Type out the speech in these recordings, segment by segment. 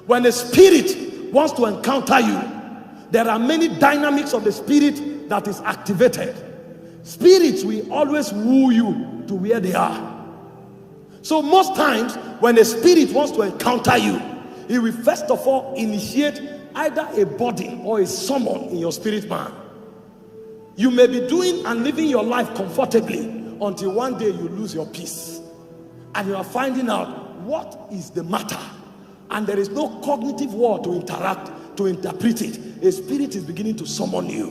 When a spirit wants to encounter you, there are many dynamics of the spirit that is activated. Spirits will always woo you to where they are. So most times when a spirit wants to encounter you, he will first of all initiate either a body or a summon in your spirit man. You may be doing and living your life comfortably until one day you lose your peace and you are finding out what is the matter, and there is no cognitive word to interact, to interpret it. A spirit is beginning to summon you.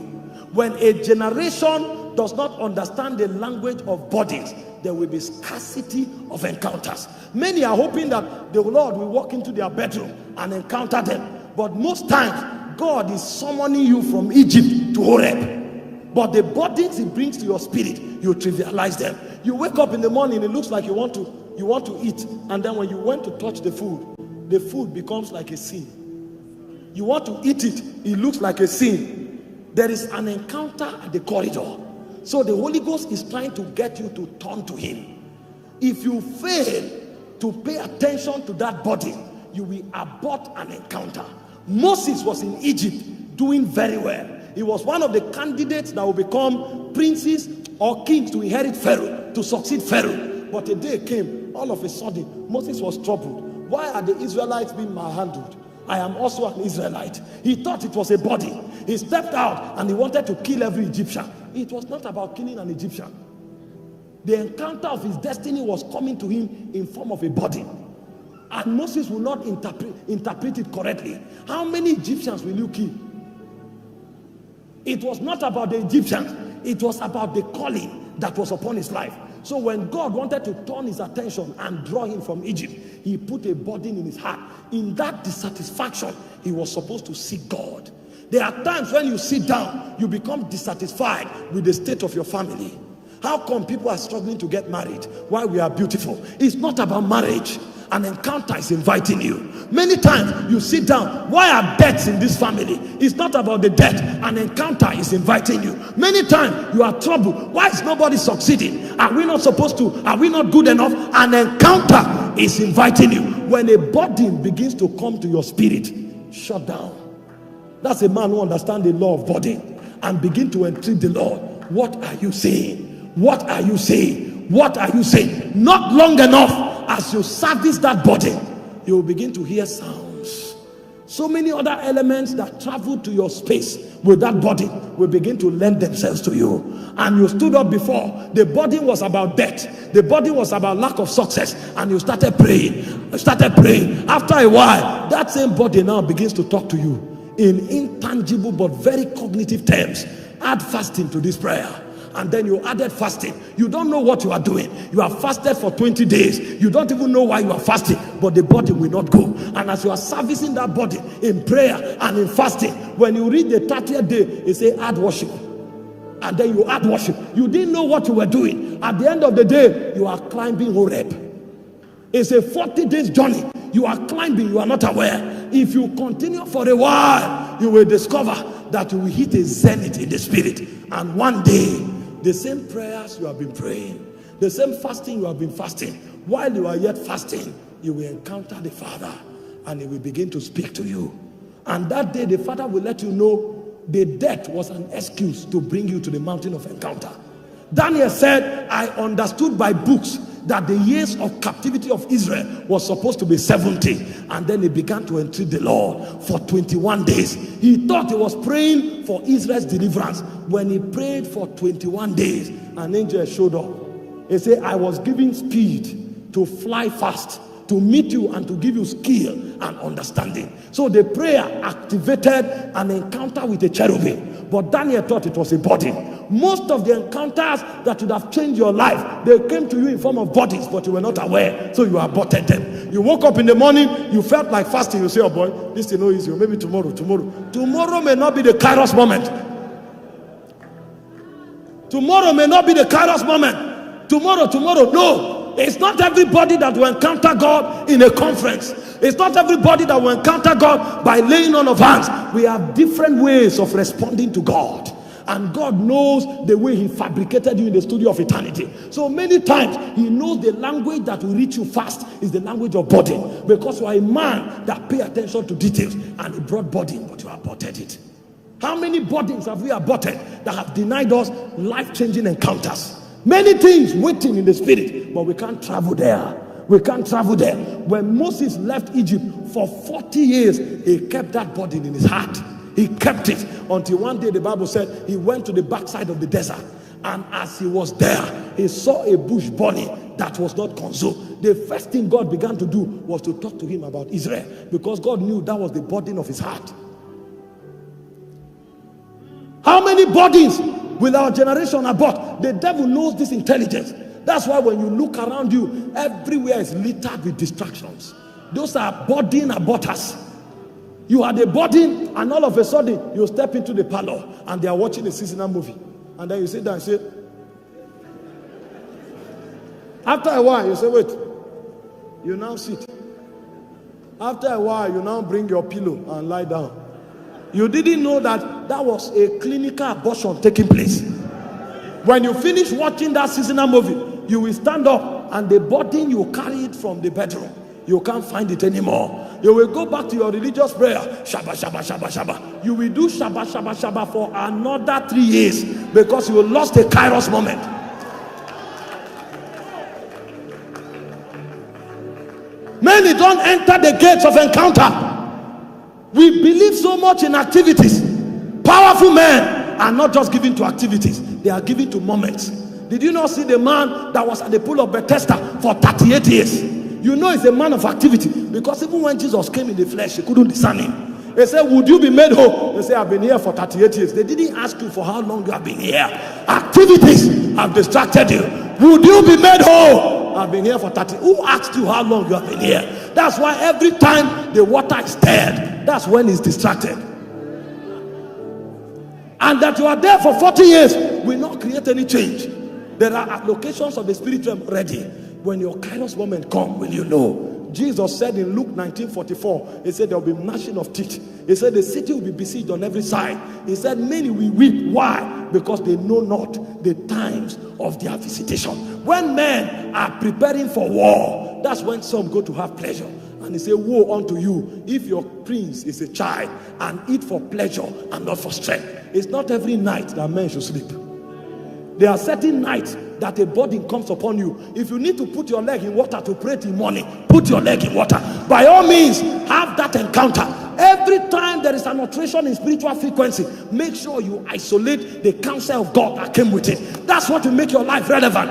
When a generation does not understand the language of bodies, there will be scarcity of encounters. Many are hoping that the Lord will walk into their bedroom and encounter them, but most times God is summoning you from Egypt to Horeb. But the burdens he brings to your spirit, you trivialize them. You wake up in the morning, it looks like you want to eat, and then when you went to touch the food becomes like a sin. You want to eat it, it looks like a sin. There is an encounter at the corridor. So the Holy Ghost is trying to get you to turn to him. If you fail to pay attention to that body, you will abort an encounter. Moses was in Egypt doing very well. He was one of the candidates that will become princes or kings to inherit Pharaoh, to succeed Pharaoh. But a day came, all of a sudden, Moses was troubled. Why are the Israelites being malhandled? I am also an Israelite. He thought it was a body. He stepped out and he wanted to kill every Egyptian. It was not about killing an Egyptian. The encounter of his destiny was coming to him in form of a body. And Moses will not interpret it correctly. How many Egyptians will you kill? It was not about the Egyptians. It was about the calling that was upon his life. So when God wanted to turn his attention and draw him from Egypt, he put a burden in his heart. In that dissatisfaction, he was supposed to seek God. There are times when you sit down, you become dissatisfied with the state of your family. How come people are struggling to get married? Why we are beautiful? It's not about marriage. An encounter is inviting you. Many times you sit down, why are debts in this family? It's not about the debt. An encounter is inviting you. Many times you are troubled, why is nobody succeeding? Are we not supposed to? Are we not good enough? An encounter is inviting you. When a burden begins to come to your spirit, shut down. That's a man who understands the law of body and begin to entreat the Lord. What are you saying? What are you saying? What are you saying? Not long enough. As you service that body, you will begin to hear sounds. So many other elements that travel to your space with that body will begin to lend themselves to you. And you stood up before. The body was about death. The body was about lack of success. And you started praying. You started praying. After a while, that same body now begins to talk to you in intangible but very cognitive terms. Add fasting to this prayer. And then you added fasting. You don't know what you are doing. You have fasted for 20 days. You don't even know why you are fasting, but the body will not go. And as you are servicing that body in prayer and in fasting, when you read the 30th day, you say add worship. And then you add worship. You didn't know what you were doing. At the end of the day, you are climbing Horeb. It's a 40 days journey. You are climbing, you are not aware. If you continue for a while, you will discover that you will hit a zenith in the spirit. And one day, the same prayers you have been praying, the same fasting you have been fasting, while you are yet fasting, you will encounter the Father and he will begin to speak to you. And that day the Father will let you know the death was an excuse to bring you to the mountain of encounter. Daniel said, I understood by books that the years of captivity of Israel was supposed to be 70, and then he began to entreat the Lord for 21 days. He thought he was praying for Israel's deliverance. When he prayed for 21 days, an angel showed up. He said, I was given speed to fly fast, to meet you and to give you skill and understanding. So the prayer activated an encounter with a cherubim. But Daniel thought it was a body. Most of the encounters that would have changed your life, they came to you in form of bodies, but you were not aware, so you aborted them. You woke up in the morning, you felt like fasting. You say, oh boy, this is no easy. Maybe tomorrow. Tomorrow may not be the Kairos moment. Tomorrow may not be the Kairos moment. Tomorrow, no. It's not everybody that will encounter God in a conference. It's not everybody that will encounter God by laying on of hands. We have different ways of responding to God. And God knows the way he fabricated you in the studio of eternity. So many times he knows the language that will reach you fast is the language of burden, because you are a man that pay attention to details, and he brought burden, but you aborted it. How many burdens have we aborted that have denied us life-changing encounters? Many things waiting in the spirit, but we can't travel there. We can't travel there. When Moses left Egypt for 40 years, he kept that burden in his heart. He kept it until one day the Bible said he went to the backside of the desert, and as he was there, he saw a bush burning that was not consumed. The first thing God began to do was to talk to him about Israel, because God knew that was the burden of his heart. How many burdens will our generation abort? The devil knows this intelligence. That's why when you look around you, everywhere is littered with distractions. Those are burden aborters. You had a burden, and all of a sudden you step into the parlor and they are watching a seasonal movie, and then you sit down and say, after a while you say, wait, you now sit. After a while you now bring your pillow and lie down. You didn't know that that was a clinical abortion taking place. When you finish watching that seasonal movie, you will stand up, and the burden you carried from the bedroom, you can't find it anymore. You will go back to your religious prayer, Shabba, Shabba, Shabba, Shabba. You will do Shabba, Shabba, Shabba for another 3 years, because you lost a Kairos moment. Many don't enter the gates of encounter. We believe so much in activities. Powerful men are not just given to activities, they are given to moments. Did you not see the man that was at the pool of Bethesda for 38 years? You know he's a man of activity, because even when Jesus came in the flesh, he couldn't discern him. They said, would you be made whole? They said, I've been here for 38 years. They didn't ask you for how long you have been here. Activities have distracted you. Would you be made whole? I've been here for 30. Who asked you how long you have been here? That's why every time the water is stirred, that's when he's distracted. And that you are there for 40 years will not create any change. There are applications of the spirit realm ready. When your Kairos moment come, will you know? Jesus said in Luke 19:44, he said there will be gnashing of teeth. He said the city will be besieged on every side. He said many will weep. Why? Because they know not the times of their visitation. When men are preparing for war, that's when some go to have pleasure. And he said, woe unto you if your prince is a child and eat for pleasure and not for strength. It's not every night that men should sleep. There are certain nights that a burden comes upon you. If you need to put your leg in water to pray till morning, put your leg in water. By all means, have that encounter. Every time there is an alteration in spiritual frequency, make sure you isolate the counsel of God that came with it. That's what will make your life relevant.